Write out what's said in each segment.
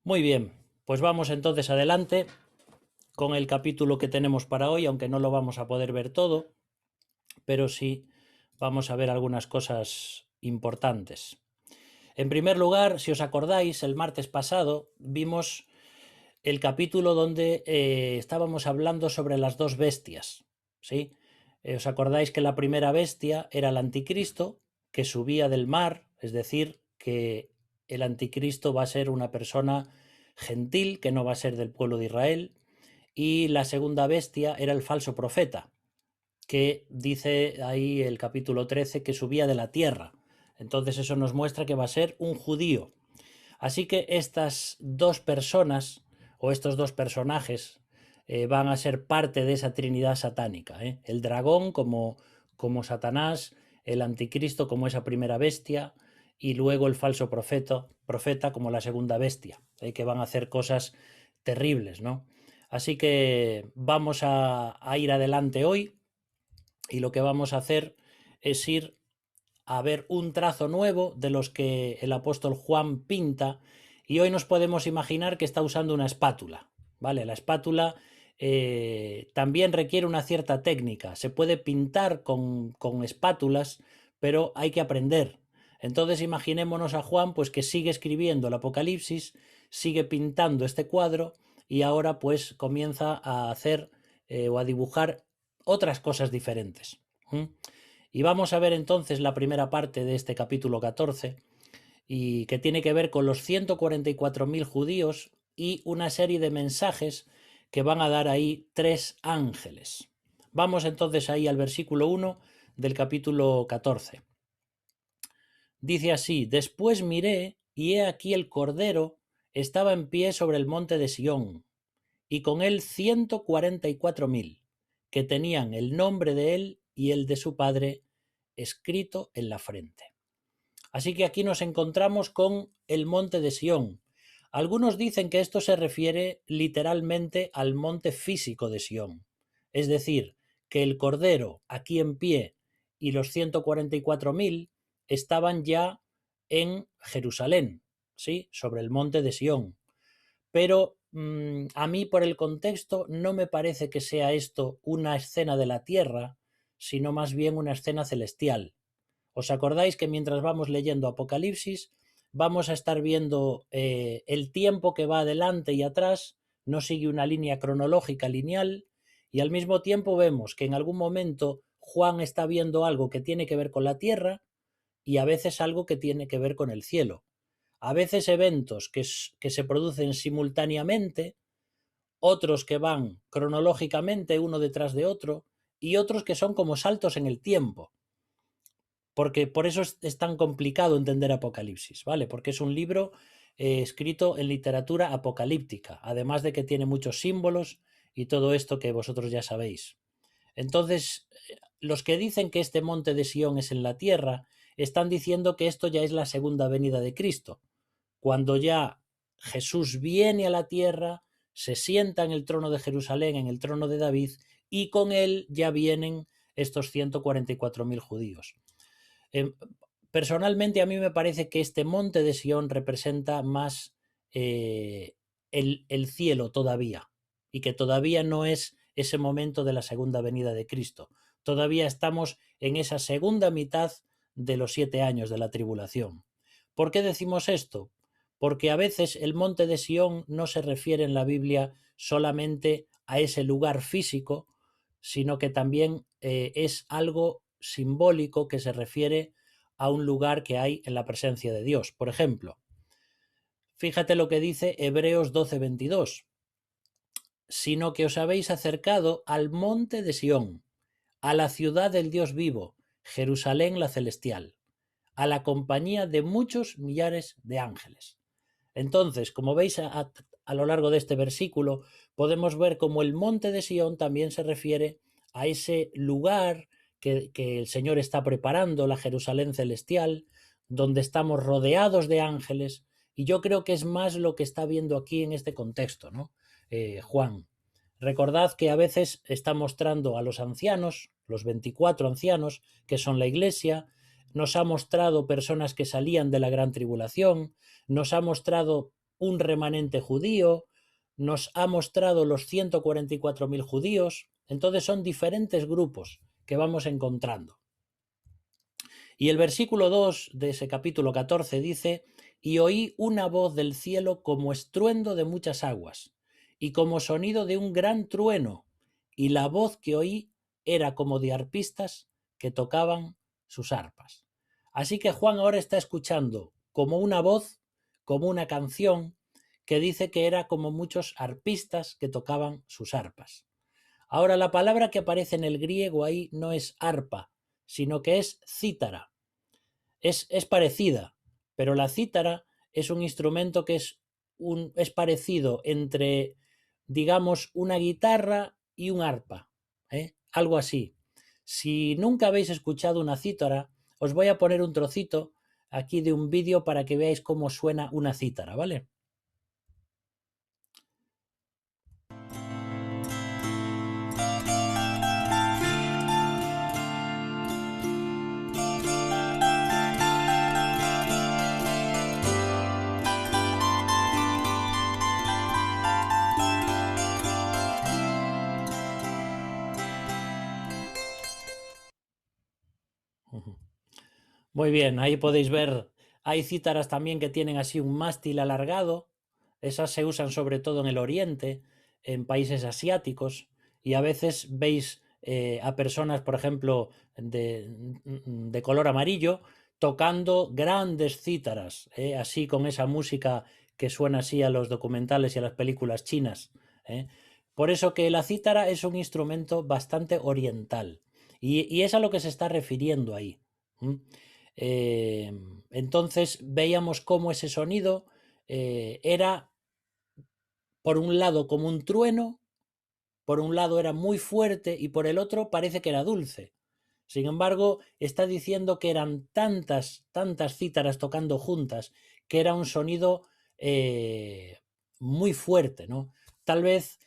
Muy bien, pues vamos entonces adelante con el capítulo que tenemos para hoy, aunque no lo vamos a poder ver todo, pero sí vamos a ver algunas cosas importantes. En primer lugar, si os acordáis, el martes pasado vimos el capítulo donde estábamos hablando sobre las dos bestias, ¿sí? ¿Os acordáis que la primera bestia era el anticristo, que subía del mar, es decir, que el anticristo va a ser una persona gentil, que no va a ser del pueblo de Israel, y la segunda bestia era el falso profeta, que dice ahí el capítulo 13 que subía de la tierra. Entonces eso nos muestra que va a ser un judío. Así que estas dos personas o estos dos personajes van a ser parte de esa trinidad satánica. El dragón como Satanás, el anticristo como esa primera bestia y luego el falso profeta como la segunda bestia, que van a hacer cosas terribles, ¿no? Así que vamos a ir adelante hoy y lo que vamos a hacer es ir a ver un trazo nuevo de los que el apóstol Juan pinta, y hoy nos podemos imaginar que está usando una espátula, ¿vale? La espátula también requiere una cierta técnica, se puede pintar con espátulas, pero hay que aprender. Entonces imaginémonos a Juan pues que sigue escribiendo el Apocalipsis, sigue pintando este cuadro y ahora pues comienza a hacer o a dibujar otras cosas diferentes. Y vamos a ver entonces la primera parte de este capítulo 14, y que tiene que ver con los 144.000 judíos y una serie de mensajes que van a dar ahí tres ángeles. Vamos entonces ahí al versículo 1 del capítulo 14. Dice así: Después miré, y he aquí el Cordero estaba en pie sobre el monte de Sión, y con él 144.000, que tenían el nombre de él y el de su padre escrito en la frente. Así que aquí nos encontramos con el monte de Sión. Algunos dicen que esto se refiere literalmente al monte físico de Sión, es decir, que el Cordero aquí en pie y los 144.000 estaban ya en Jerusalén, ¿sí? Sobre el monte de Sión. Pero a mí por el contexto no me parece que sea esto una escena de la tierra, sino más bien una escena celestial. ¿Os acordáis que mientras vamos leyendo Apocalipsis vamos a estar viendo el tiempo que va adelante y atrás, no sigue una línea cronológica lineal, y al mismo tiempo vemos que en algún momento Juan está viendo algo que tiene que ver con la tierra y a veces algo que tiene que ver con el cielo? A veces eventos que se producen simultáneamente, otros que van cronológicamente uno detrás de otro y otros que son como saltos en el tiempo. Porque por eso es tan complicado entender Apocalipsis, ¿vale? Porque es un libro escrito en literatura apocalíptica, además de que tiene muchos símbolos y todo esto que vosotros ya sabéis. Entonces, los que dicen que este monte de Sión es en la tierra, están diciendo que esto ya es la segunda venida de Cristo, cuando ya Jesús viene a la tierra, se sienta en el trono de Jerusalén, en el trono de David, y con él ya vienen estos 144.000 judíos. Eh, Personalmente a mí me parece que este monte de Sión representa más el cielo todavía, y que todavía no es ese momento de la segunda venida de Cristo. Todavía estamos en esa segunda mitad de los 7 años de la tribulación. ¿Por qué decimos esto? Porque a veces el monte de Sión no se refiere en la Biblia solamente a ese lugar físico, sino que también es algo simbólico que se refiere a un lugar que hay en la presencia de Dios. Por ejemplo, fíjate lo que dice Hebreos 12:22: sino que os habéis acercado al monte de Sión, a la ciudad del Dios vivo, Jerusalén la celestial, a la compañía de muchos millares de ángeles. Entonces, como veis a lo largo de este versículo, podemos ver cómo el monte de Sión también se refiere a ese lugar que el Señor está preparando, la Jerusalén celestial, donde estamos rodeados de ángeles, y yo creo que es más lo que está viendo aquí en este contexto, ¿no? Juan. Recordad que a veces está mostrando a los ancianos, los 24 ancianos, que son la iglesia, nos ha mostrado personas que salían de la gran tribulación, nos ha mostrado un remanente judío, nos ha mostrado los 144.000 judíos. Entonces son diferentes grupos que vamos encontrando. Y el versículo 2 de ese capítulo 14 dice: y oí una voz del cielo como estruendo de muchas aguas, y como sonido de un gran trueno, y la voz que oí era como de arpistas que tocaban sus arpas. Así que Juan ahora está escuchando como una voz, como una canción, que dice que era como muchos arpistas que tocaban sus arpas. Ahora, la palabra que aparece en el griego ahí no es arpa, sino que es cítara. Es parecida, pero la cítara es un instrumento que es parecido entre, digamos, una guitarra y un arpa, algo así. Si nunca habéis escuchado una cítara, os voy a poner un trocito aquí de un vídeo para que veáis cómo suena una cítara, ¿vale? Muy bien, ahí podéis ver, hay cítaras también que tienen así un mástil alargado. Esas se usan sobre todo en el oriente, en países asiáticos, y a veces veis a personas, por ejemplo, de color amarillo, tocando grandes cítaras, así con esa música que suena así a los documentales y a las películas chinas. Por eso que la cítara es un instrumento bastante oriental, y es a lo que se está refiriendo ahí. Entonces veíamos cómo ese sonido era, por un lado, como un trueno, por un lado era muy fuerte y por el otro parece que era dulce. Sin embargo, está diciendo que eran tantas cítaras tocando juntas que era un sonido muy fuerte, ¿no? Tal vez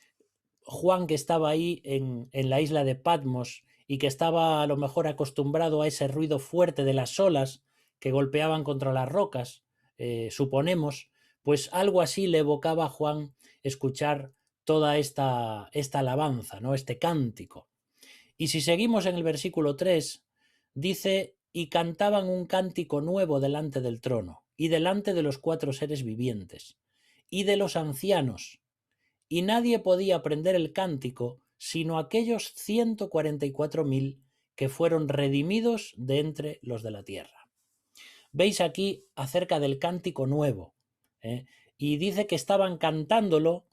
Juan, que estaba ahí en la isla de Patmos y que estaba a lo mejor acostumbrado a ese ruido fuerte de las olas que golpeaban contra las rocas, suponemos, pues algo así le evocaba a Juan escuchar toda esta alabanza, ¿no? Este cántico. Y si seguimos en el versículo 3, dice: y cantaban un cántico nuevo delante del trono, y delante de los 4 seres vivientes, y de los ancianos, y nadie podía aprender el cántico sino aquellos 144.000 que fueron redimidos de entre los de la tierra. Veis aquí acerca del cántico nuevo, y dice que estaban cantándolo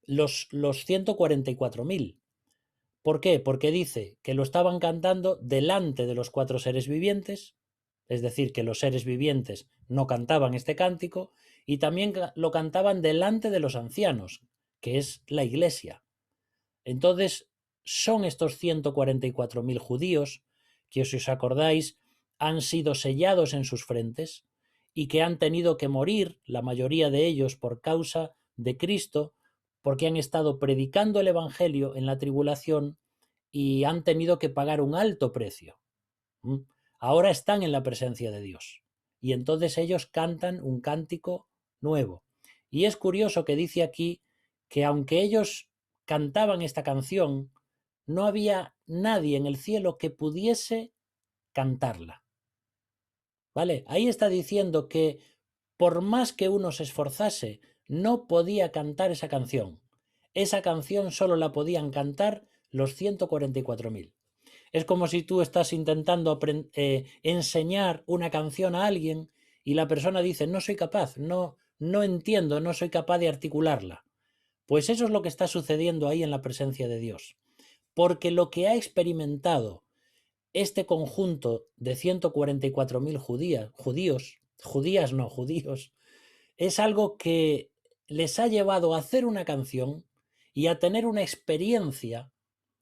los 144.000. ¿Por qué? Porque dice que lo estaban cantando delante de los 4 seres vivientes, es decir, que los seres vivientes no cantaban este cántico, y también lo cantaban delante de los ancianos, que es la iglesia. Entonces, son estos 144.000 judíos que, si os acordáis, han sido sellados en sus frentes y que han tenido que morir, la mayoría de ellos, por causa de Cristo, porque han estado predicando el Evangelio en la tribulación y han tenido que pagar un alto precio. Ahora están en la presencia de Dios y entonces ellos cantan un cántico nuevo. Y es curioso que dice aquí que aunque ellos cantaban esta canción, no había nadie en el cielo que pudiese cantarla. ¿Vale? Ahí está diciendo que por más que uno se esforzase, no podía cantar esa canción. Esa canción solo la podían cantar los 144.000. Es como si tú estás intentando enseñar una canción a alguien y la persona dice: no soy capaz, no entiendo, no soy capaz de articularla. Pues eso es lo que está sucediendo ahí en la presencia de Dios. Porque lo que ha experimentado este conjunto de 144.000 judíos, es algo que les ha llevado a hacer una canción y a tener una experiencia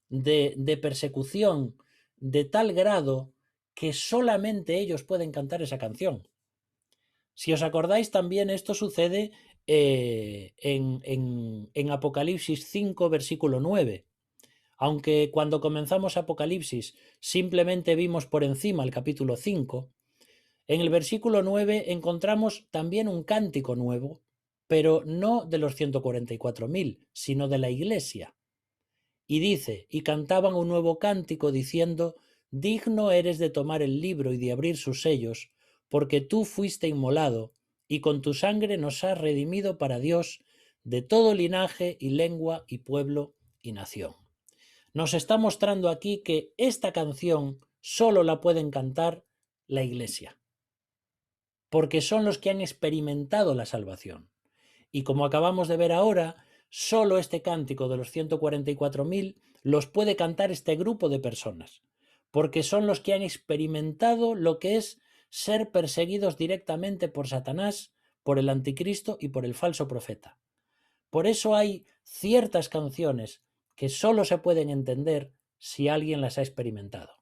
de persecución de tal grado que solamente ellos pueden cantar esa canción. Si os acordáis, también esto sucede en Apocalipsis 5, versículo 9. Aunque cuando comenzamos Apocalipsis simplemente vimos por encima el capítulo 5, en el versículo 9 encontramos también un cántico nuevo, pero no de los 144.000, sino de la iglesia. Y dice, y cantaban un nuevo cántico diciendo, digno eres de tomar el libro y de abrir sus sellos, porque tú fuiste inmolado, y con tu sangre nos has redimido para Dios de todo linaje y lengua y pueblo y nación. Nos está mostrando aquí que esta canción solo la pueden cantar la iglesia, porque son los que han experimentado la salvación. Y como acabamos de ver ahora, solo este cántico de los 144.000 los puede cantar este grupo de personas, porque son los que han experimentado lo que es ser perseguidos directamente por Satanás, por el anticristo y por el falso profeta. Por eso hay ciertas canciones que solo se pueden entender si alguien las ha experimentado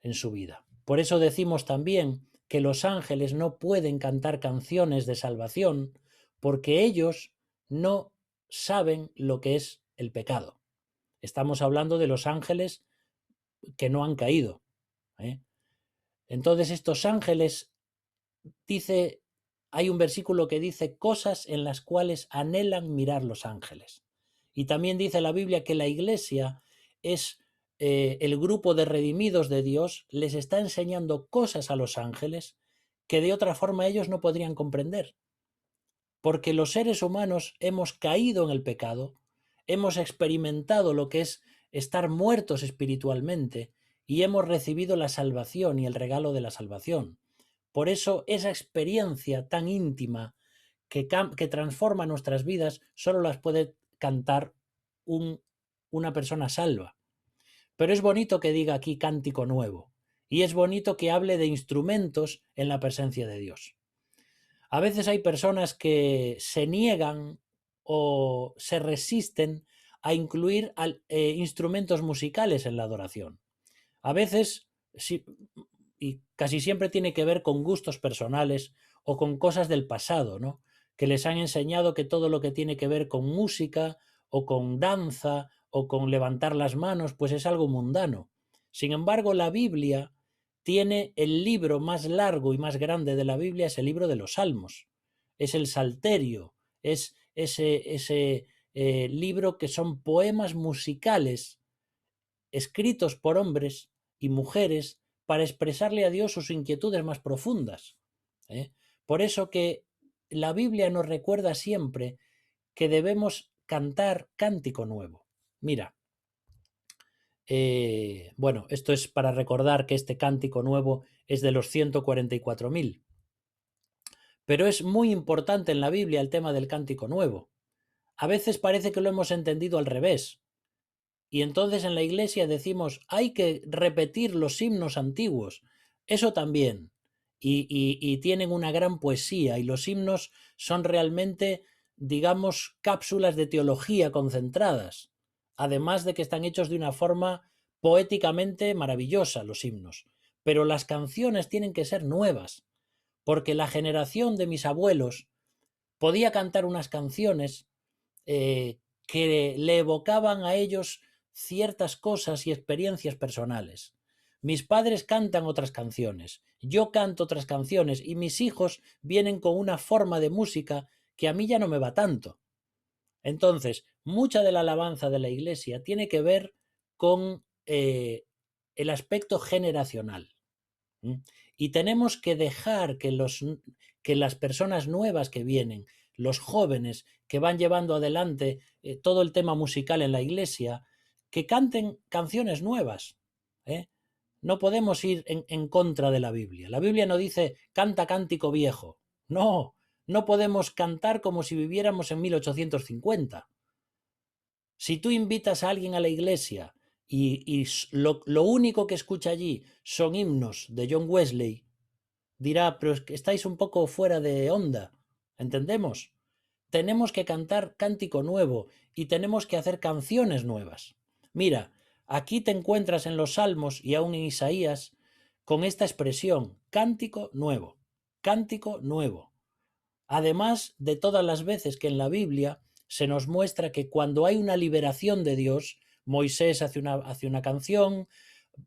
en su vida. Por eso decimos también que los ángeles no pueden cantar canciones de salvación porque ellos no saben lo que es el pecado. Estamos hablando de los ángeles que no han caído, ¿eh? Entonces estos ángeles, dice, hay un versículo que dice cosas en las cuales anhelan mirar los ángeles. Y también dice la Biblia que la iglesia es el grupo de redimidos de Dios, les está enseñando cosas a los ángeles que de otra forma ellos no podrían comprender. Porque los seres humanos hemos caído en el pecado, hemos experimentado lo que es estar muertos espiritualmente y hemos recibido la salvación y el regalo de la salvación. Por eso esa experiencia tan íntima que transforma nuestras vidas solo las puede cantar una persona salva. Pero es bonito que diga aquí cántico nuevo y es bonito que hable de instrumentos en la presencia de Dios. A veces hay personas que se niegan o se resisten a incluir instrumentos musicales en la adoración. A veces, sí, y casi siempre tiene que ver con gustos personales o con cosas del pasado, ¿no? Que les han enseñado que todo lo que tiene que ver con música o con danza o con levantar las manos, pues es algo mundano. Sin embargo, la Biblia tiene el libro más largo y más grande de la Biblia, es el libro de los Salmos. Es el Salterio, es ese libro que son poemas musicales escritos por hombres y mujeres para expresarle a Dios sus inquietudes más profundas. Por eso que la Biblia nos recuerda siempre que debemos cantar cántico nuevo. Mira, bueno, esto es para recordar que este cántico nuevo es de los 144.000. Pero es muy importante en la Biblia el tema del cántico nuevo. A veces parece que lo hemos entendido al revés. Y entonces en la iglesia decimos, hay que repetir los himnos antiguos. Eso también. Y tienen una gran poesía y los himnos son realmente, digamos, cápsulas de teología concentradas. Además de que están hechos de una forma poéticamente maravillosa los himnos. Pero las canciones tienen que ser nuevas, porque la generación de mis abuelos podía cantar unas canciones que le evocaban a ellos ciertas cosas y experiencias personales. Mis padres cantan otras canciones, yo canto otras canciones y mis hijos vienen con una forma de música que a mí ya no me va tanto. Entonces, mucha de la alabanza de la iglesia tiene que ver con el aspecto generacional. Y tenemos que dejar que las personas nuevas que vienen, los jóvenes que van llevando adelante todo el tema musical en la iglesia, que canten canciones nuevas. ¿eh? No podemos ir en contra de la Biblia. La Biblia no dice canta cántico viejo. No, no podemos cantar como si viviéramos en 1850. Si tú invitas a alguien a la iglesia y lo único que escucha allí son himnos de John Wesley, dirá, pero es que estáis un poco fuera de onda. ¿Entendemos? Tenemos que cantar cántico nuevo y tenemos que hacer canciones nuevas. Mira, aquí te encuentras en los Salmos y aún en Isaías con esta expresión, cántico nuevo, cántico nuevo. Además de todas las veces que en la Biblia se nos muestra que cuando hay una liberación de Dios, Moisés hace una canción,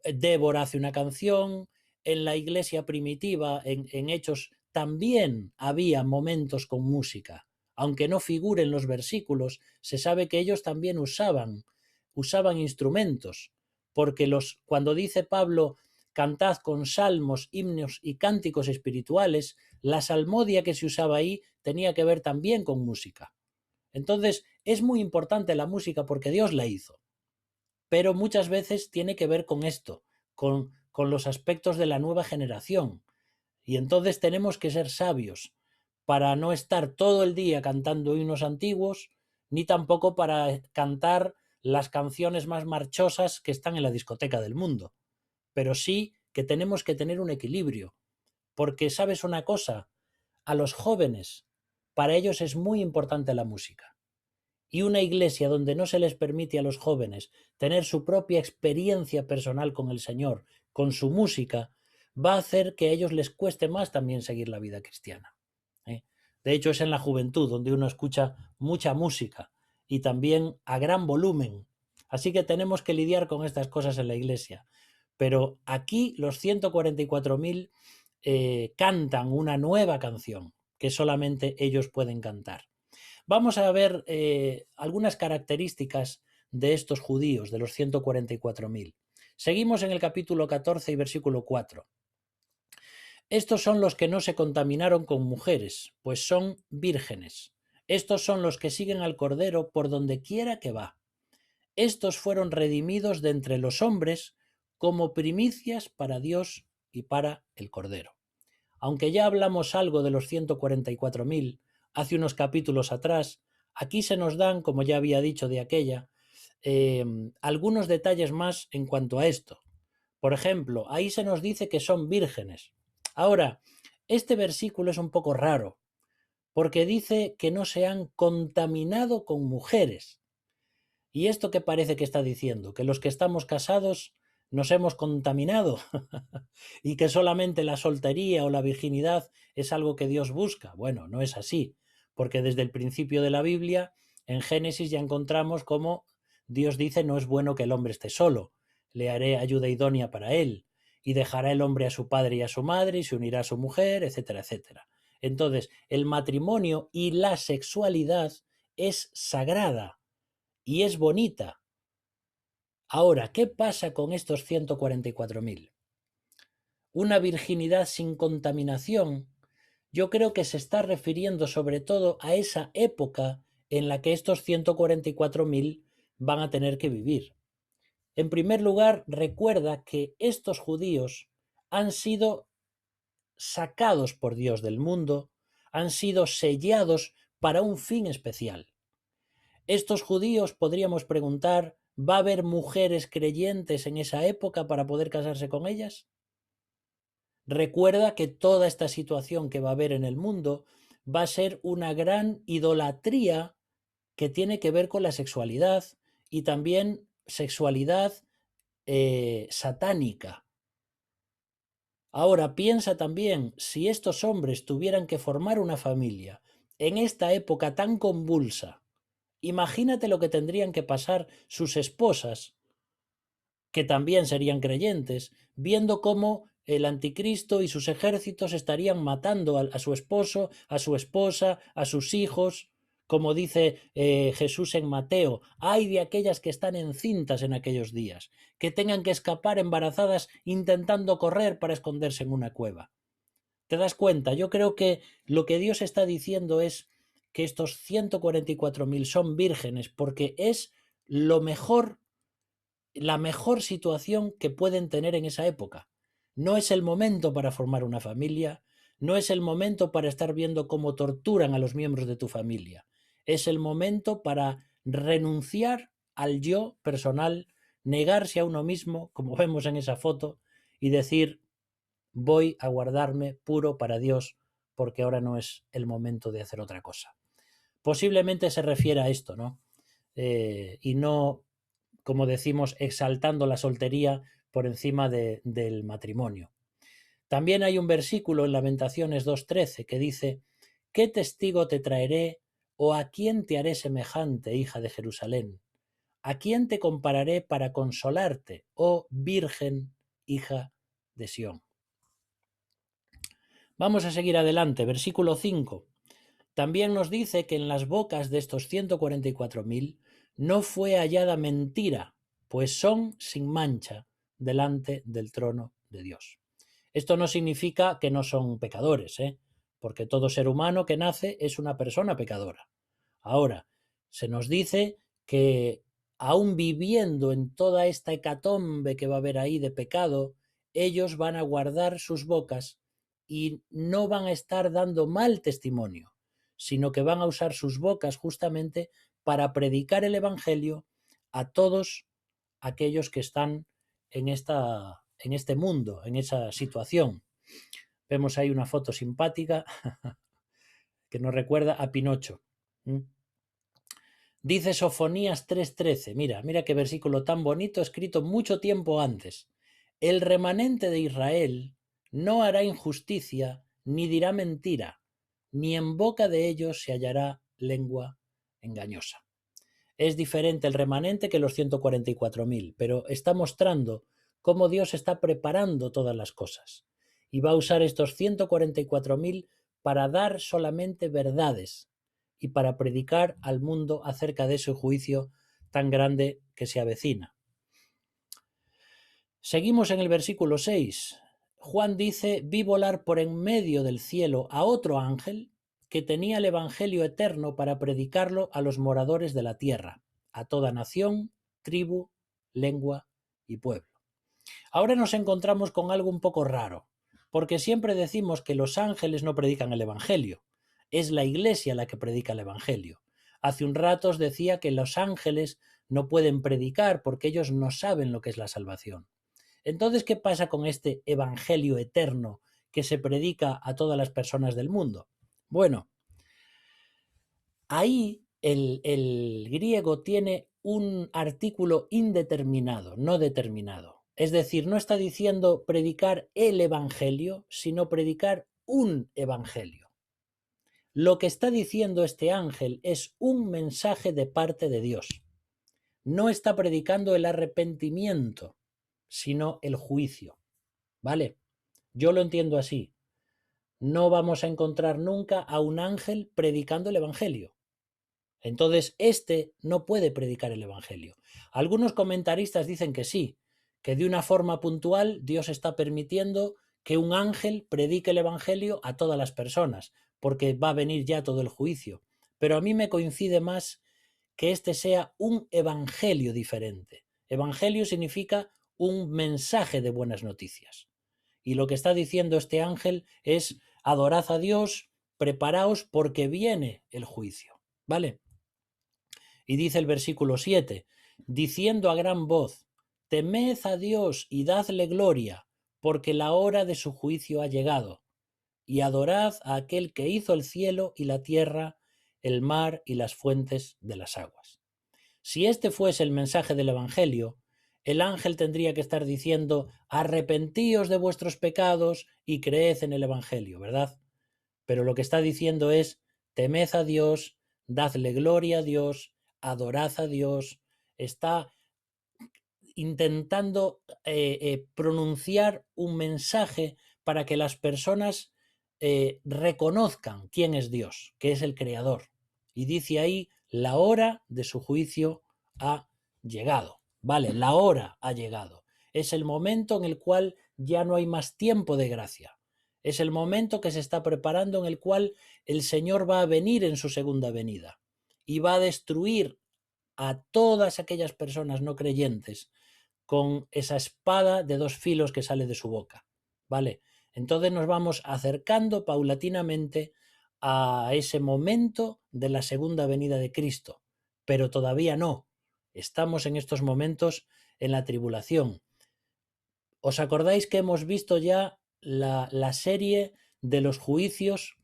Débora hace una canción, en la iglesia primitiva, en Hechos, también había momentos con música. aunque no figure en los versículos, se sabe que ellos también usaban instrumentos, porque cuando dice Pablo, cantad con salmos, himnos y cánticos espirituales, la salmodia que se usaba ahí tenía que ver también con música. Entonces, es muy importante la música porque Dios la hizo, pero muchas veces tiene que ver con esto, con los aspectos de la nueva generación. Y entonces tenemos que ser sabios para no estar todo el día cantando himnos antiguos, ni tampoco para cantar las canciones más marchosas que están en la discoteca del mundo. Pero sí que tenemos que tener un equilibrio, porque sabes una cosa, a los jóvenes, para ellos es muy importante la música. Y una iglesia donde no se les permite a los jóvenes tener su propia experiencia personal con el Señor, con su música, va a hacer que a ellos les cueste más también seguir la vida cristiana. De hecho, es en la juventud donde uno escucha mucha música y también a gran volumen. Así que tenemos que lidiar con estas cosas en la iglesia. Pero aquí los 144.000 cantan una nueva canción que solamente ellos pueden cantar. Vamos a ver algunas características de estos judíos, de los 144.000. Seguimos en el capítulo 14 y versículo 4. Estos son los que no se contaminaron con mujeres, pues son vírgenes. Estos son los que siguen al Cordero por donde quiera que va. Estos fueron redimidos de entre los hombres como primicias para Dios y para el Cordero. Aunque ya hablamos algo de los 144.000 hace unos capítulos atrás, aquí se nos dan, como ya había dicho de aquella, algunos detalles más en cuanto a esto. Por ejemplo, ahí se nos dice que son vírgenes. Ahora, este versículo es un poco raro, porque dice que no se han contaminado con mujeres. ¿Y esto qué parece que está diciendo? ¿Que los que estamos casados nos hemos contaminado? ¿Y que solamente la soltería o la virginidad es algo que Dios busca? Bueno, no es así, porque desde el principio de la Biblia, en Génesis ya encontramos cómo Dios dice no es bueno que el hombre esté solo, le haré ayuda idónea para él, y dejará el hombre a su padre y a su madre y se unirá a su mujer, etcétera, etcétera. Entonces, el matrimonio y la sexualidad es sagrada y es bonita. Ahora, ¿qué pasa con estos 144.000? Una virginidad sin contaminación, yo creo que se está refiriendo sobre todo a esa época en la que estos 144.000 van a tener que vivir. En primer lugar, recuerda que estos judíos han sido sacados por Dios del mundo, han sido sellados para un fin especial. Estos judíos, podríamos preguntar, ¿va a haber mujeres creyentes en esa época para poder casarse con ellas? Recuerda que toda esta situación que va a haber en el mundo va a ser una gran idolatría que tiene que ver con la sexualidad y también sexualidad satánica. Ahora piensa también, si estos hombres tuvieran que formar una familia en esta época tan convulsa, imagínate lo que tendrían que pasar sus esposas, que también serían creyentes, viendo cómo el anticristo y sus ejércitos estarían matando a su esposo, a su esposa, a sus hijos, como dice Jesús en Mateo, ay de aquellas que están encintas en aquellos días, que tengan que escapar embarazadas intentando correr para esconderse en una cueva. ¿Te das cuenta? Yo creo que lo que Dios está diciendo es que estos 144.000 son vírgenes porque es lo mejor, la mejor situación que pueden tener en esa época. No es el momento para formar una familia, no es el momento para estar viendo cómo torturan a los miembros de tu familia. Es el momento para renunciar al yo personal, negarse a uno mismo, como vemos en esa foto, y decir, voy a guardarme puro para Dios porque ahora no es el momento de hacer otra cosa. Posiblemente se refiere a esto, ¿no? Y no, como decimos, exaltando la soltería por encima del matrimonio. También hay un versículo en Lamentaciones 2:13 que dice, ¿qué testigo te traeré o a quién te haré semejante, hija de Jerusalén? ¿A quién te compararé para consolarte, oh Virgen, hija de Sión? Vamos a seguir adelante, versículo 5. También nos dice que en las bocas de estos 144.000 no fue hallada mentira, pues son sin mancha delante del trono de Dios. Esto no significa que no son pecadores, porque todo ser humano que nace es una persona pecadora. Ahora, se nos dice que aún viviendo en toda esta hecatombe que va a haber ahí de pecado, ellos van a guardar sus bocas y no van a estar dando mal testimonio, sino que van a usar sus bocas justamente para predicar el Evangelio a todos aquellos que están en este mundo, en esa situación. Vemos ahí una foto simpática que nos recuerda a Pinocho. Dice Sofonías 3:13, mira qué versículo tan bonito, escrito mucho tiempo antes. El remanente de Israel no hará injusticia ni dirá mentira, ni en boca de ellos se hallará lengua engañosa. Es diferente el remanente que los 144.000, pero está mostrando cómo Dios está preparando todas las cosas. Y va a usar estos 144.000 para dar solamente verdades y para predicar al mundo acerca de ese juicio tan grande que se avecina. Seguimos en el versículo 6. Juan dice: vi volar por en medio del cielo a otro ángel que tenía el evangelio eterno para predicarlo a los moradores de la tierra, a toda nación, tribu, lengua y pueblo. Ahora nos encontramos con algo un poco raro, porque siempre decimos que los ángeles no predican el evangelio, es la iglesia la que predica el evangelio. Hace un rato os decía que los ángeles no pueden predicar porque ellos no saben lo que es la salvación. Entonces, ¿qué pasa con este evangelio eterno que se predica a todas las personas del mundo? Bueno, ahí el griego tiene un artículo indeterminado, no determinado. Es decir, no está diciendo predicar el evangelio, sino predicar un evangelio. Lo que está diciendo este ángel es un mensaje de parte de Dios. No está predicando el arrepentimiento, sino el juicio. ¿Vale? Yo lo entiendo así. No vamos a encontrar nunca a un ángel predicando el evangelio. Entonces, este no puede predicar el evangelio. Algunos comentaristas dicen que sí, que de una forma puntual Dios está permitiendo que un ángel predique el evangelio a todas las personas, porque va a venir ya todo el juicio. Pero a mí me coincide más que este sea un evangelio diferente. Evangelio significa un mensaje de buenas noticias. Y lo que está diciendo este ángel es: adorad a Dios, preparaos porque viene el juicio. ¿Vale? Y dice el versículo 7, diciendo a gran voz: temed a Dios y dadle gloria, porque la hora de su juicio ha llegado, y adorad a aquel que hizo el cielo y la tierra, el mar y las fuentes de las aguas. Si este fuese el mensaje del Evangelio, el ángel tendría que estar diciendo: arrepentíos de vuestros pecados y creed en el Evangelio, ¿verdad? Pero lo que está diciendo es: temed a Dios, dadle gloria a Dios, adorad a Dios. Está intentando pronunciar un mensaje para que las personas reconozcan quién es Dios, que es el Creador. Y dice ahí: la hora de su juicio ha llegado. Vale, la hora ha llegado. Es el momento en el cual ya no hay más tiempo de gracia. Es el momento que se está preparando en el cual el Señor va a venir en su segunda venida y va a destruir a todas aquellas personas no creyentes con esa espada de dos filos que sale de su boca. ¿Vale? Entonces nos vamos acercando paulatinamente a ese momento de la segunda venida de Cristo, pero todavía no. Estamos en estos momentos en la tribulación. ¿Os acordáis que hemos visto ya la serie de los juicios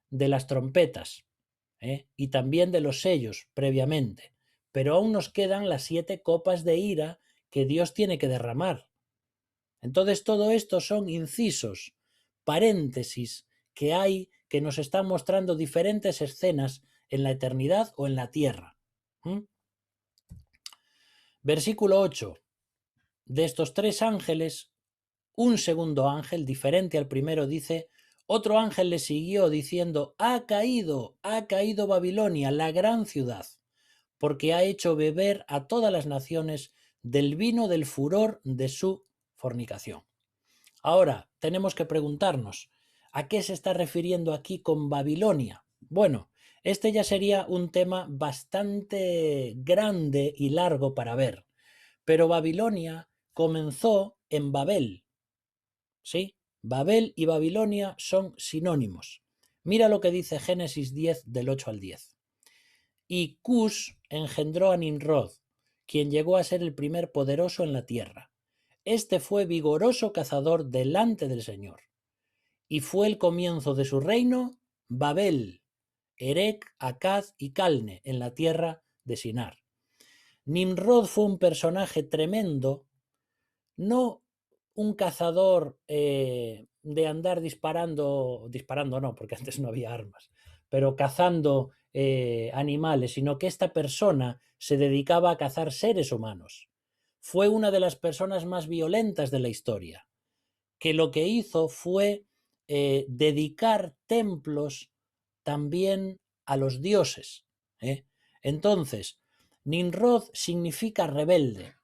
de las trompetas? Y también de los sellos previamente? Pero aún nos quedan las 7 copas de ira que Dios tiene que derramar. Entonces todo esto son incisos, paréntesis que hay, que nos están mostrando diferentes escenas en la eternidad o en la tierra. Versículo 8. De estos 3 ángeles, un segundo ángel, diferente al primero, dice: Otro ángel le siguió diciendo: ha caído Babilonia, la gran ciudad, porque ha hecho beber a todas las naciones del vino del furor de su fornicación. Ahora, tenemos que preguntarnos, ¿a qué se está refiriendo aquí con Babilonia? Bueno, este ya sería un tema bastante grande y largo para ver, pero Babilonia comenzó en Babel, ¿sí? Babel y Babilonia son sinónimos. Mira lo que dice Génesis 10 del 8 al 10. Y Cus engendró a Nimrod, quien llegó a ser el primer poderoso en la tierra. Este fue vigoroso cazador delante del Señor. Y fue el comienzo de su reino Babel, Erec, Akkad y Calne, en la tierra de Sinar. Nimrod fue un personaje tremendo, no un cazador de andar disparando no, porque antes no había armas, pero cazando animales, sino que esta persona se dedicaba a cazar seres humanos. Fue una de las personas más violentas de la historia, que lo que hizo fue dedicar templos también a los dioses. Entonces, Nimrod significa rebelde.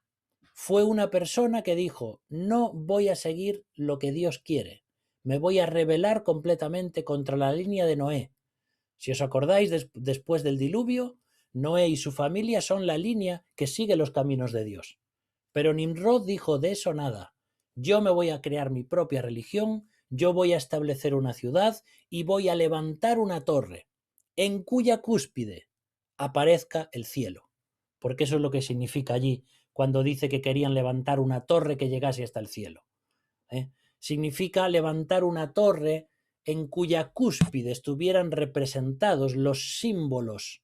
Fue una persona que dijo: no voy a seguir lo que Dios quiere, me voy a rebelar completamente contra la línea de Noé. Si os acordáis, después del diluvio, Noé y su familia son la línea que sigue los caminos de Dios. Pero Nimrod dijo: de eso nada, yo me voy a crear mi propia religión, yo voy a establecer una ciudad y voy a levantar una torre en cuya cúspide aparezca el cielo, porque eso es lo que significa allí cuando dice que querían levantar una torre que llegase hasta el cielo. Significa levantar una torre en cuya cúspide estuvieran representados los símbolos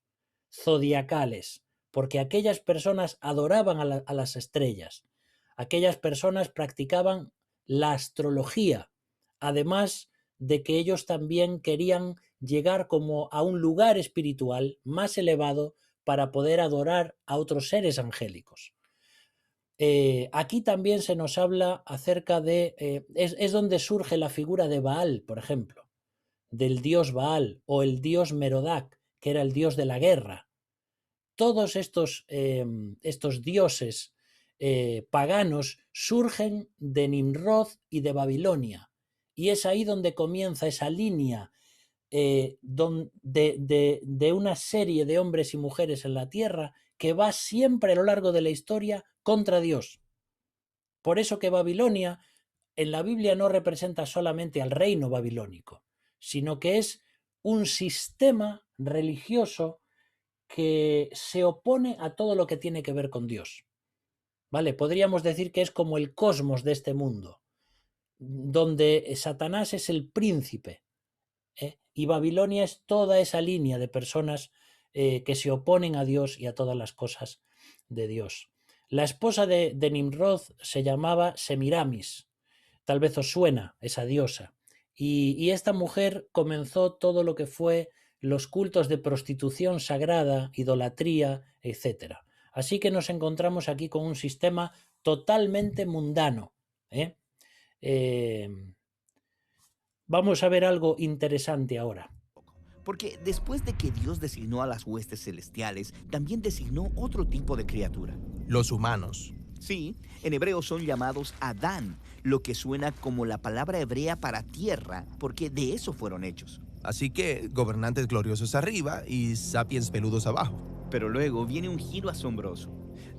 zodiacales, porque aquellas personas adoraban a las estrellas, aquellas personas practicaban la astrología, además de que ellos también querían llegar como a un lugar espiritual más elevado para poder adorar a otros seres angélicos. Aquí también se nos habla acerca de... es donde surge la figura de Baal, por ejemplo, del dios Baal, o el dios Merodach, que era el dios de la guerra. Todos estos dioses paganos surgen de Nimrod y de Babilonia, y es ahí donde comienza esa línea de una serie de hombres y mujeres en la tierra que va siempre a lo largo de la historia contra Dios. Por eso que Babilonia en la Biblia no representa solamente al reino babilónico, sino que es un sistema religioso que se opone a todo lo que tiene que ver con Dios. ¿Vale? Podríamos decir que es como el cosmos de este mundo, donde Satanás es el príncipe, y Babilonia es toda esa línea de personas que se oponen a Dios y a todas las cosas de Dios. La esposa de Nimrod se llamaba Semiramis, tal vez os suena esa diosa, y esta mujer comenzó todo lo que fue los cultos de prostitución sagrada, idolatría, etc. Así que nos encontramos aquí con un sistema totalmente mundano. Vamos a ver algo interesante ahora. Porque después de que Dios designó a las huestes celestiales, también designó otro tipo de criatura. Los humanos. Sí, en hebreo son llamados Adán, lo que suena como la palabra hebrea para tierra, porque de eso fueron hechos. Así que gobernantes gloriosos arriba y sapiens peludos abajo. Pero luego viene un giro asombroso.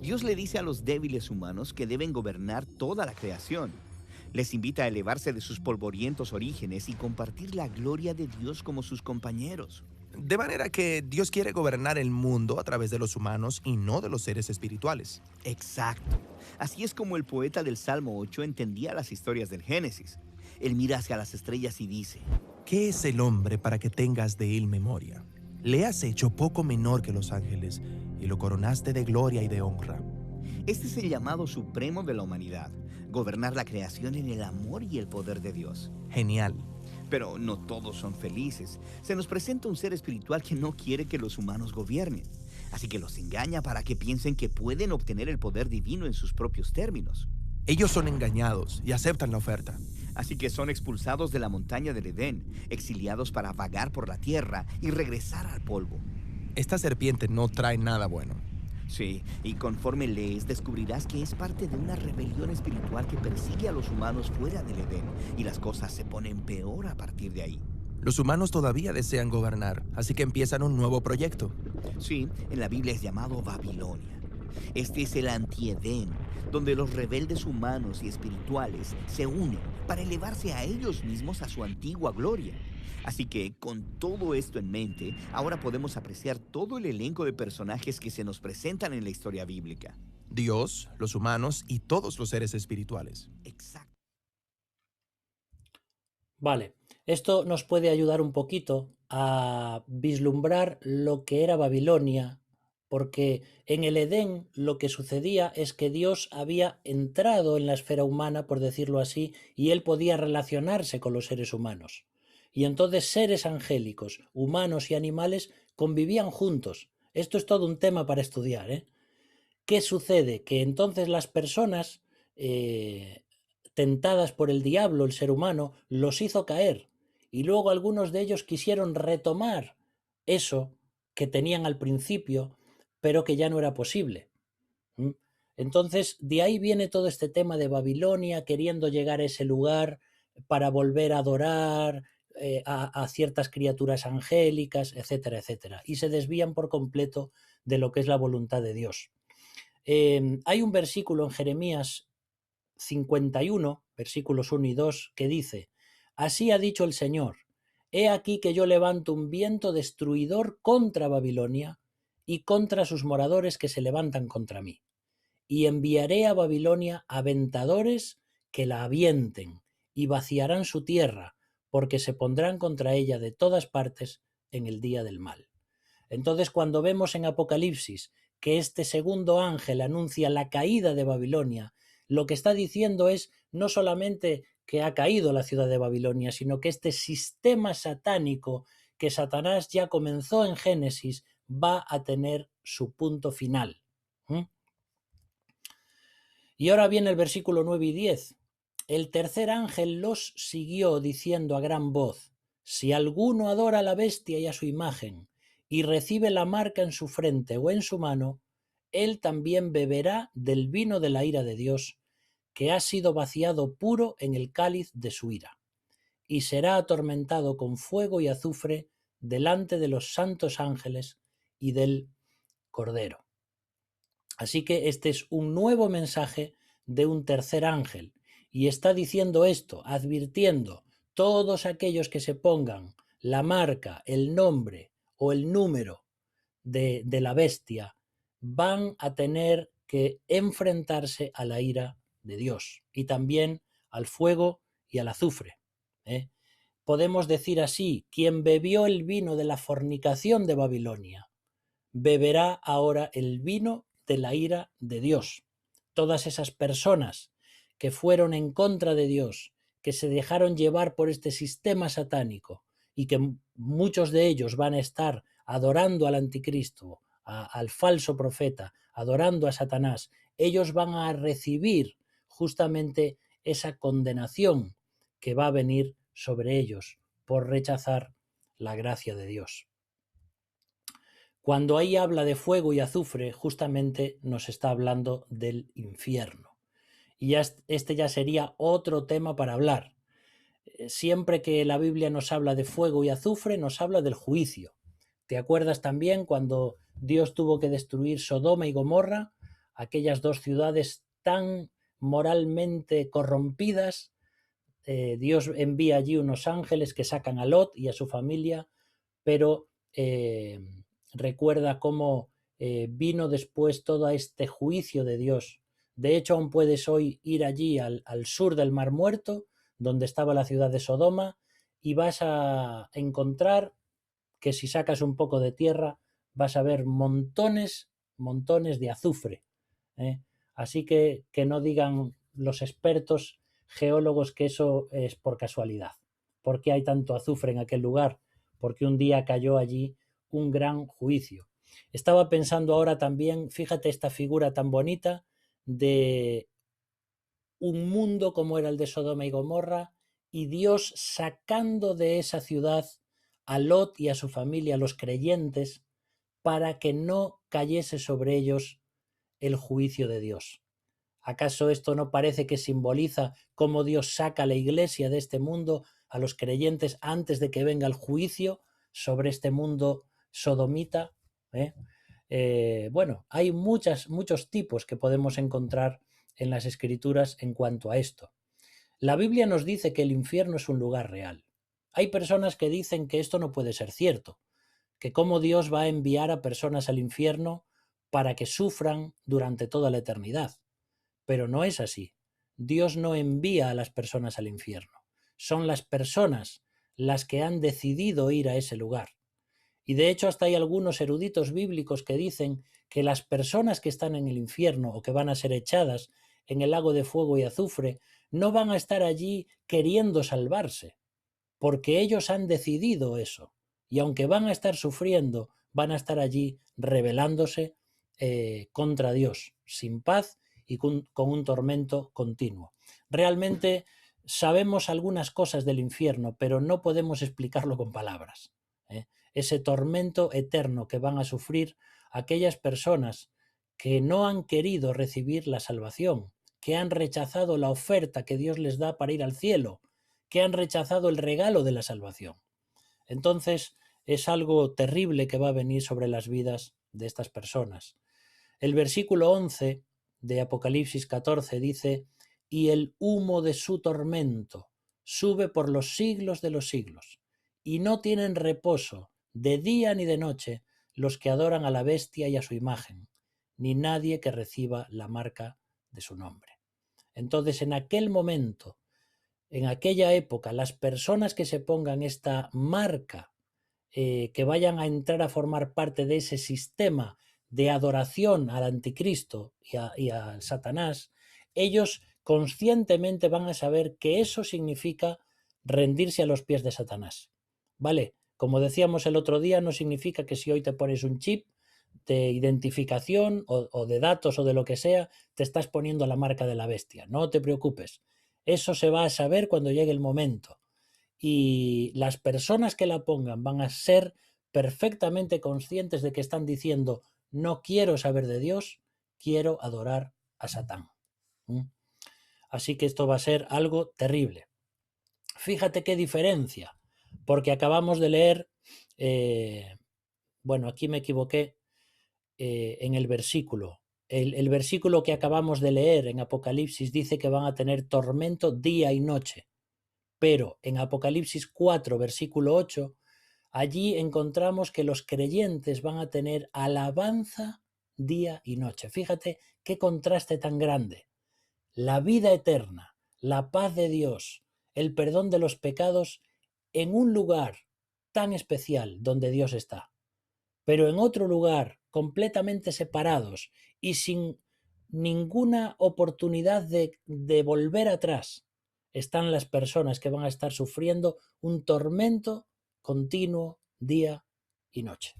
Dios le dice a los débiles humanos que deben gobernar toda la creación. Les invita a elevarse de sus polvorientos orígenes y compartir la gloria de Dios como sus compañeros. De manera que Dios quiere gobernar el mundo a través de los humanos y no de los seres espirituales. Exacto. Así es como el poeta del Salmo 8 entendía las historias del Génesis. Él mira hacia las estrellas y dice: ¿Qué es el hombre para que tengas de él memoria? Le has hecho poco menor que los ángeles y lo coronaste de gloria y de honra. Este es el llamado supremo de la humanidad: gobernar la creación en el amor y el poder de Dios. Genial. Pero no todos son felices. Se nos presenta un ser espiritual que no quiere que los humanos gobiernen. Así que los engaña para que piensen que pueden obtener el poder divino en sus propios términos. Ellos son engañados y aceptan la oferta. Así que son expulsados de la montaña del Edén, exiliados para vagar por la tierra y regresar al polvo. Esta serpiente no trae nada bueno. Sí, y conforme lees descubrirás que es parte de una rebelión espiritual que persigue a los humanos fuera del Edén, y las cosas se ponen peor a partir de ahí. Los humanos todavía desean gobernar, así que empiezan un nuevo proyecto. Sí, en la Biblia es llamado Babilonia. Este es el anti-Edén, donde los rebeldes humanos y espirituales se unen para elevarse a ellos mismos a su antigua gloria. Así que, con todo esto en mente, ahora podemos apreciar todo el elenco de personajes que se nos presentan en la historia bíblica. Dios, los humanos y todos los seres espirituales. Exacto. Vale, esto nos puede ayudar un poquito a vislumbrar lo que era Babilonia, porque en el Edén lo que sucedía es que Dios había entrado en la esfera humana, por decirlo así, y él podía relacionarse con los seres humanos. Y entonces seres angélicos, humanos y animales convivían juntos. Esto es todo un tema para estudiar, ¿eh? ¿Qué sucede? Que entonces las personas tentadas por el diablo, el ser humano, los hizo caer. Y luego algunos de ellos quisieron retomar eso que tenían al principio, pero que ya no era posible. Entonces, de ahí viene todo este tema de Babilonia, queriendo llegar a ese lugar para volver a adorar a ciertas criaturas angélicas, etcétera, etcétera. Y se desvían por completo de lo que es la voluntad de Dios. Hay un versículo en Jeremías 51, versículos 1 y 2, que dice: Así ha dicho el Señor, he aquí que yo levanto un viento destruidor contra Babilonia y contra sus moradores que se levantan contra mí. Y enviaré a Babilonia aventadores que la avienten y vaciarán su tierra, porque se pondrán contra ella de todas partes en el día del mal. Entonces, cuando vemos en Apocalipsis que este segundo ángel anuncia la caída de Babilonia, lo que está diciendo es no solamente que ha caído la ciudad de Babilonia, sino que este sistema satánico que Satanás ya comenzó en Génesis va a tener su punto final. Y ahora viene el versículo 9 y 10. El tercer ángel los siguió diciendo a gran voz: Si alguno adora a la bestia y a su imagen, y recibe la marca en su frente o en su mano, él también beberá del vino de la ira de Dios, que ha sido vaciado puro en el cáliz de su ira, y será atormentado con fuego y azufre delante de los santos ángeles y del Cordero. Así que este es un nuevo mensaje de un tercer ángel, y está diciendo esto, advirtiendo: todos aquellos que se pongan la marca, el nombre o el número de la bestia van a tener que enfrentarse a la ira de Dios y también al fuego y al azufre. Podemos decir así: quien bebió el vino de la fornicación de Babilonia, beberá ahora el vino de la ira de Dios. Todas esas personas que fueron en contra de Dios, que se dejaron llevar por este sistema satánico y que muchos de ellos van a estar adorando al anticristo, al falso profeta, adorando a Satanás, ellos van a recibir justamente esa condenación que va a venir sobre ellos por rechazar la gracia de Dios. Cuando ahí habla de fuego y azufre, justamente nos está hablando del infierno. Y este ya sería otro tema para hablar. Siempre que la Biblia nos habla de fuego y azufre, nos habla del juicio. ¿Te acuerdas también cuando Dios tuvo que destruir Sodoma y Gomorra, aquellas dos ciudades tan moralmente corrompidas? Dios envía allí unos ángeles que sacan a Lot y a su familia, pero recuerda cómo vino después todo este juicio de Dios. De hecho, aún puedes hoy ir allí al sur del Mar Muerto, donde estaba la ciudad de Sodoma, y vas a encontrar que si sacas un poco de tierra vas a ver montones de azufre. Así que no digan los expertos geólogos que eso es por casualidad. ¿Por qué hay tanto azufre en aquel lugar? Porque un día cayó allí un gran juicio. Estaba pensando ahora también, fíjate esta figura tan bonita de un mundo como era el de Sodoma y Gomorra, y Dios sacando de esa ciudad a Lot y a su familia, los creyentes, para que no cayese sobre ellos el juicio de Dios. ¿Acaso esto no parece que simboliza cómo Dios saca a la iglesia de este mundo, a los creyentes, antes de que venga el juicio sobre este mundo sodomita? Bueno, hay muchos tipos que podemos encontrar en las Escrituras en cuanto a esto. La Biblia nos dice que el infierno es un lugar real. Hay personas que dicen que esto no puede ser cierto, que cómo Dios va a enviar a personas al infierno para que sufran durante toda la eternidad. Pero no es así. Dios no envía a las personas al infierno. Son las personas las que han decidido ir a ese lugar. Y de hecho hasta hay algunos eruditos bíblicos que dicen que las personas que están en el infierno o que van a ser echadas en el lago de fuego y azufre no van a estar allí queriendo salvarse, porque ellos han decidido eso. Y aunque van a estar sufriendo, van a estar allí rebelándose contra Dios, sin paz y con un tormento continuo. Realmente sabemos algunas cosas del infierno, pero no podemos explicarlo con palabras. Ese tormento eterno que van a sufrir aquellas personas que no han querido recibir la salvación, que han rechazado la oferta que Dios les da para ir al cielo, que han rechazado el regalo de la salvación. Entonces es algo terrible que va a venir sobre las vidas de estas personas. El versículo 11 de Apocalipsis 14 dice: y el humo de su tormento sube por los siglos de los siglos, y no tienen reposo de día ni de noche los que adoran a la bestia y a su imagen, ni nadie que reciba la marca de su nombre. Entonces, en aquel momento, en aquella época, las personas que se pongan esta marca, que vayan a entrar a formar parte de ese sistema de adoración al anticristo y a Satanás, ellos conscientemente van a saber que eso significa rendirse a los pies de Satanás. ¿Vale? Como decíamos el otro día, no significa que si hoy te pones un chip de identificación o de datos o de lo que sea, te estás poniendo la marca de la bestia. No te preocupes. Eso se va a saber cuando llegue el momento. Y las personas que la pongan van a ser perfectamente conscientes de que están diciendo: no quiero saber de Dios, quiero adorar a Satán. Así que esto va a ser algo terrible. Fíjate qué diferencia, porque acabamos de leer, bueno, aquí me equivoqué en el versículo. El versículo que acabamos de leer en Apocalipsis dice que van a tener tormento día y noche. Pero en Apocalipsis 4, versículo 8, allí encontramos que los creyentes van a tener alabanza día y noche. Fíjate qué contraste tan grande. La vida eterna, la paz de Dios, el perdón de los pecados en un lugar tan especial donde Dios está. Pero en otro lugar, completamente separados y sin ninguna oportunidad de volver atrás, están las personas que van a estar sufriendo un tormento continuo día y noche.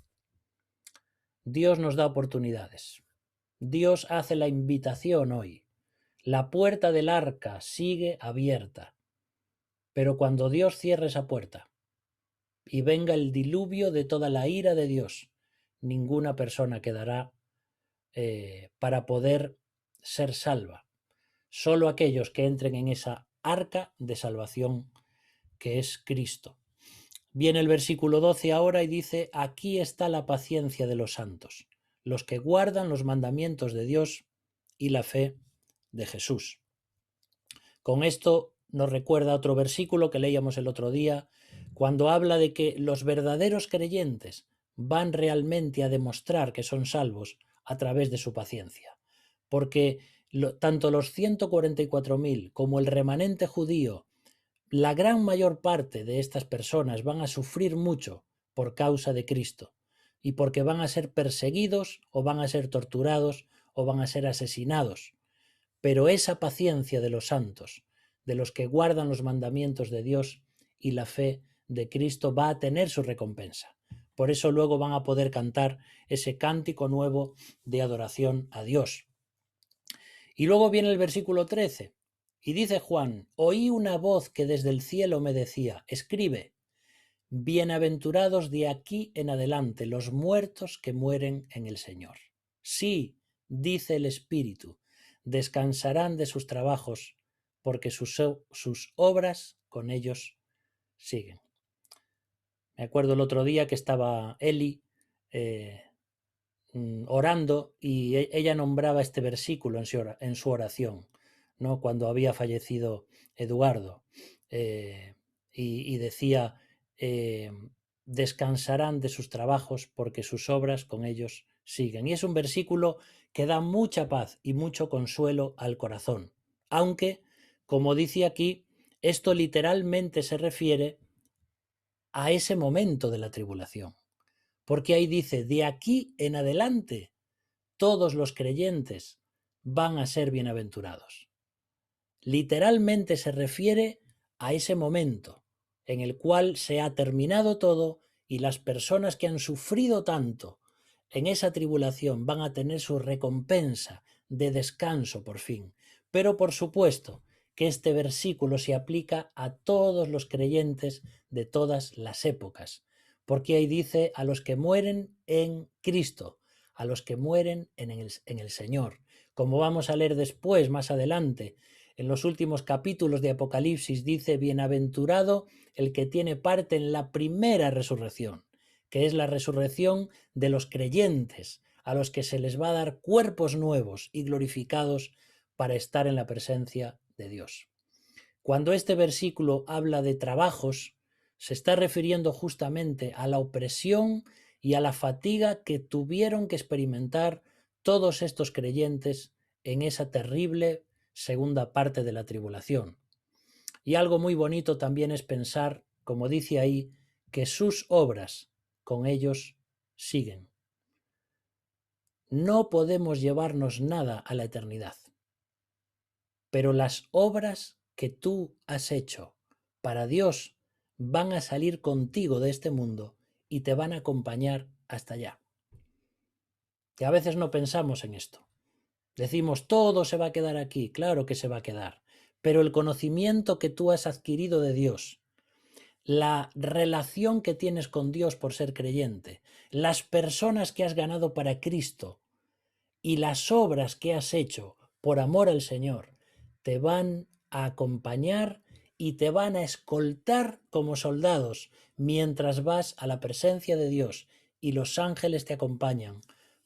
Dios nos da oportunidades. Dios hace la invitación hoy. La puerta del arca sigue abierta. Pero cuando Dios cierre esa puerta y venga el diluvio de toda la ira de Dios, ninguna persona quedará para poder ser salva. Solo aquellos que entren en esa arca de salvación que es Cristo. Viene el versículo 12 ahora y dice: aquí está la paciencia de los santos, los que guardan los mandamientos de Dios y la fe de Jesús. Con esto nos recuerda otro versículo que leíamos el otro día, cuando habla de que los verdaderos creyentes van realmente a demostrar que son salvos a través de su paciencia. Porque tanto los 144.000 como el remanente judío, la gran mayor parte de estas personas van a sufrir mucho por causa de Cristo y porque van a ser perseguidos o van a ser torturados o van a ser asesinados. Pero esa paciencia de los santos, de los que guardan los mandamientos de Dios y la fe de Cristo, va a tener su recompensa. Por eso luego van a poder cantar ese cántico nuevo de adoración a Dios. Y luego viene el versículo 13 Y dice Juan, oí una voz que desde el cielo me decía, escribe, bienaventurados de aquí en adelante los muertos que mueren en el Señor. Sí, dice el Espíritu, descansarán de sus trabajos, porque sus obras con ellos siguen. Me acuerdo el otro día que estaba Eli orando y ella nombraba este versículo en su oración, ¿no? Cuando había fallecido Eduardo, y decía, descansarán de sus trabajos porque sus obras con ellos siguen. Y es un versículo que da mucha paz y mucho consuelo al corazón, aunque, como dice aquí, esto literalmente se refiere a ese momento de la tribulación, porque ahí dice, de aquí en adelante todos los creyentes van a ser bienaventurados. Literalmente se refiere a ese momento en el cual se ha terminado todo y las personas que han sufrido tanto en esa tribulación van a tener su recompensa de descanso por fin. Pero por supuesto que este versículo se aplica a todos los creyentes de todas las épocas, porque ahí dice a los que mueren en Cristo, a los que mueren en el Señor. Como vamos a leer después, más adelante, en los últimos capítulos de Apocalipsis dice, bienaventurado el que tiene parte en la primera resurrección, que es la resurrección de los creyentes, a los que se les va a dar cuerpos nuevos y glorificados para estar en la presencia de Dios. Cuando este versículo habla de trabajos, se está refiriendo justamente a la opresión y a la fatiga que tuvieron que experimentar todos estos creyentes en esa terrible segunda parte de la tribulación. Y algo muy bonito también es pensar, como dice ahí, que sus obras con ellos siguen. No podemos llevarnos nada a la eternidad, pero las obras que tú has hecho para Dios van a salir contigo de este mundo y te van a acompañar hasta allá. Que a veces no pensamos en esto. Decimos, todo se va a quedar aquí, claro que se va a quedar, pero el conocimiento que tú has adquirido de Dios, la relación que tienes con Dios por ser creyente, las personas que has ganado para Cristo y las obras que has hecho por amor al Señor, te van a acompañar y te van a escoltar como soldados mientras vas a la presencia de Dios y los ángeles te acompañan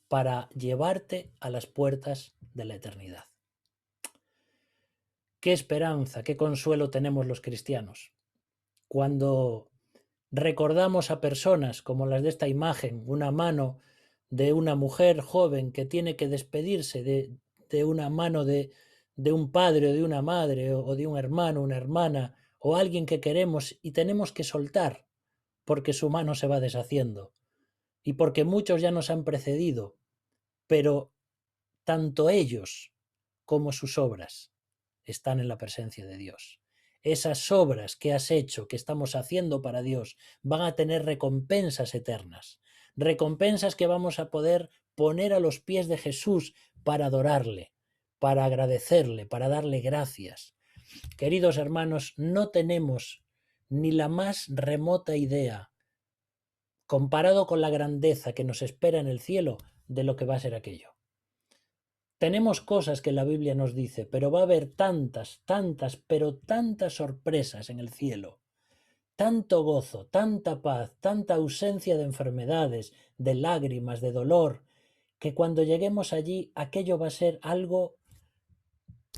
para llevarte a las puertas de la eternidad. Qué esperanza, qué consuelo tenemos los cristianos cuando recordamos a personas como las de esta imagen, una mano de una mujer joven que tiene que despedirse de una mano de un padre o de una madre o de un hermano, una hermana o alguien que queremos y tenemos que soltar porque su mano se va deshaciendo y porque muchos ya nos han precedido, pero tanto ellos como sus obras están en la presencia de Dios. Esas obras que has hecho, que estamos haciendo para Dios, van a tener recompensas eternas, recompensas que vamos a poder poner a los pies de Jesús para adorarle, para agradecerle, para darle gracias. Queridos hermanos, no tenemos ni la más remota idea, comparado con la grandeza que nos espera en el cielo, de lo que va a ser aquello. Tenemos cosas que la Biblia nos dice, pero va a haber tantas, tantas, pero tantas sorpresas en el cielo, tanto gozo, tanta paz, tanta ausencia de enfermedades, de lágrimas, de dolor, que cuando lleguemos allí aquello va a ser algo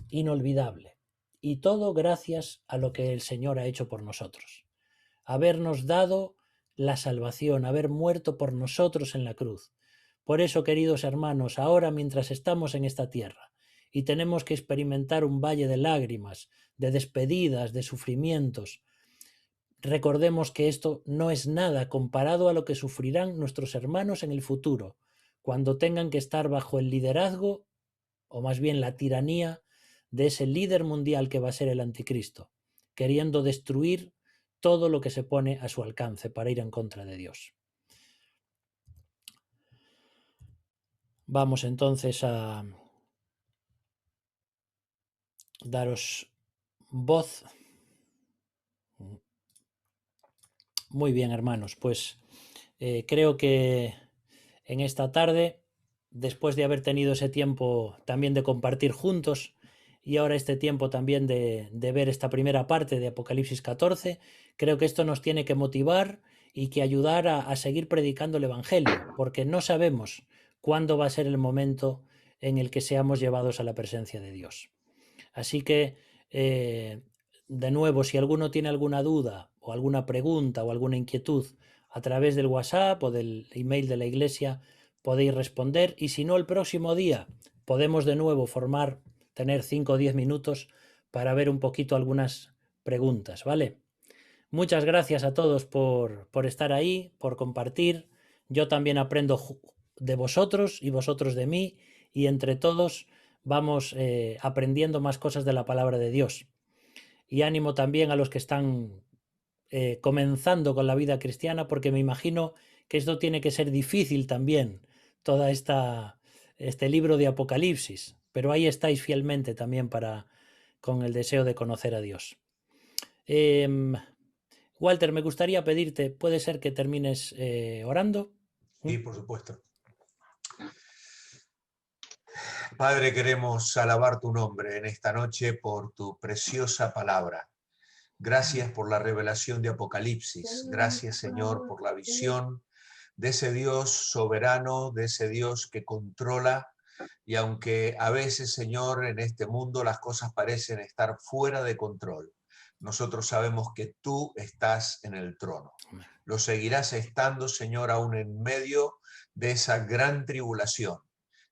inolvidable. Y todo gracias a lo que el Señor ha hecho por nosotros. Habernos dado la salvación, haber muerto por nosotros en la cruz. Por eso, queridos hermanos, ahora mientras estamos en esta tierra y tenemos que experimentar un valle de lágrimas, de despedidas, de sufrimientos, recordemos que esto no es nada comparado a lo que sufrirán nuestros hermanos en el futuro, cuando tengan que estar bajo el liderazgo, o más bien la tiranía, de ese líder mundial que va a ser el anticristo, queriendo destruir todo lo que se pone a su alcance para ir en contra de Dios. Vamos entonces a daros voz. Muy bien, hermanos, pues creo que en esta tarde, después de haber tenido ese tiempo también de compartir juntos y ahora este tiempo también de ver esta primera parte de Apocalipsis 14, creo que esto nos tiene que motivar y que ayudar a seguir predicando el Evangelio, porque no sabemos cuándo va a ser el momento en el que seamos llevados a la presencia de Dios. Así que, de nuevo, si alguno tiene alguna duda o alguna pregunta o alguna inquietud a través del WhatsApp o del email de la iglesia, podéis responder. Y si no, el próximo día podemos de nuevo tener 5 o 10 minutos para ver un poquito algunas preguntas, ¿vale? Muchas gracias a todos por estar ahí, por compartir. Yo también aprendo de vosotros y vosotros de mí, y entre todos vamos aprendiendo más cosas de la palabra de Dios. Y ánimo también a los que están comenzando con la vida cristiana, porque me imagino que esto tiene que ser difícil también, toda este libro de Apocalipsis, pero ahí estáis fielmente también con el deseo de conocer a Dios. Walter, me gustaría pedirte, ¿puede ser que termines orando? Sí, por supuesto. Padre, queremos alabar tu nombre en esta noche por tu preciosa palabra. Gracias por la revelación de Apocalipsis. Gracias, Señor, por la visión de ese Dios soberano, de ese Dios que controla. Y aunque a veces, Señor, en este mundo las cosas parecen estar fuera de control, nosotros sabemos que tú estás en el trono. Lo seguirás estando, Señor, aún en medio de esa gran tribulación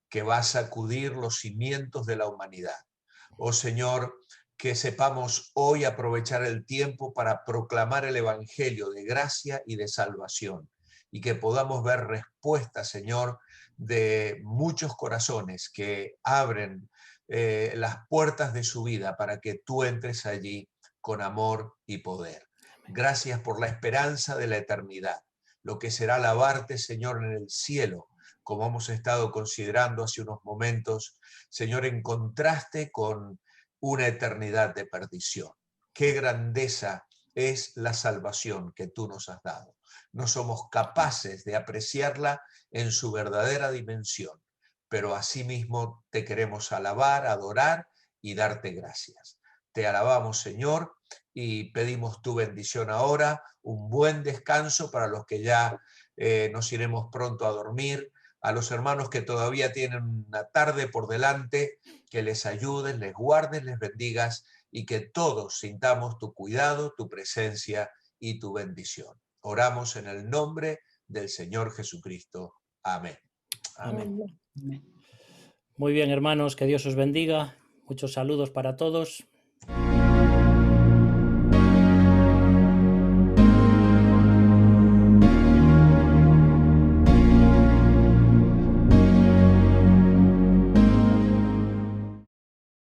que va a sacudir los cimientos de la humanidad. Oh Señor, que sepamos hoy aprovechar el tiempo para proclamar el evangelio de gracia y de salvación, y que podamos ver respuestas, Señor, de muchos corazones que abren las puertas de su vida para que tú entres allí con amor y poder. Gracias por la esperanza de la eternidad, lo que será alabarte, Señor, en el cielo, como hemos estado considerando hace unos momentos, Señor, en contraste con una eternidad de perdición. Qué grandeza es la salvación que tú nos has dado. No somos capaces de apreciarla en su verdadera dimensión, pero asimismo te queremos alabar, adorar y darte gracias. Te alabamos, Señor, y pedimos tu bendición ahora, un buen descanso para los que ya nos iremos pronto a dormir, a los hermanos que todavía tienen una tarde por delante, que les ayudes, les guardes, les bendigas y que todos sintamos tu cuidado, tu presencia y tu bendición. Oramos en el nombre del Señor Jesucristo. Amén. Amén. Muy bien, hermanos, que Dios os bendiga. Muchos saludos para todos.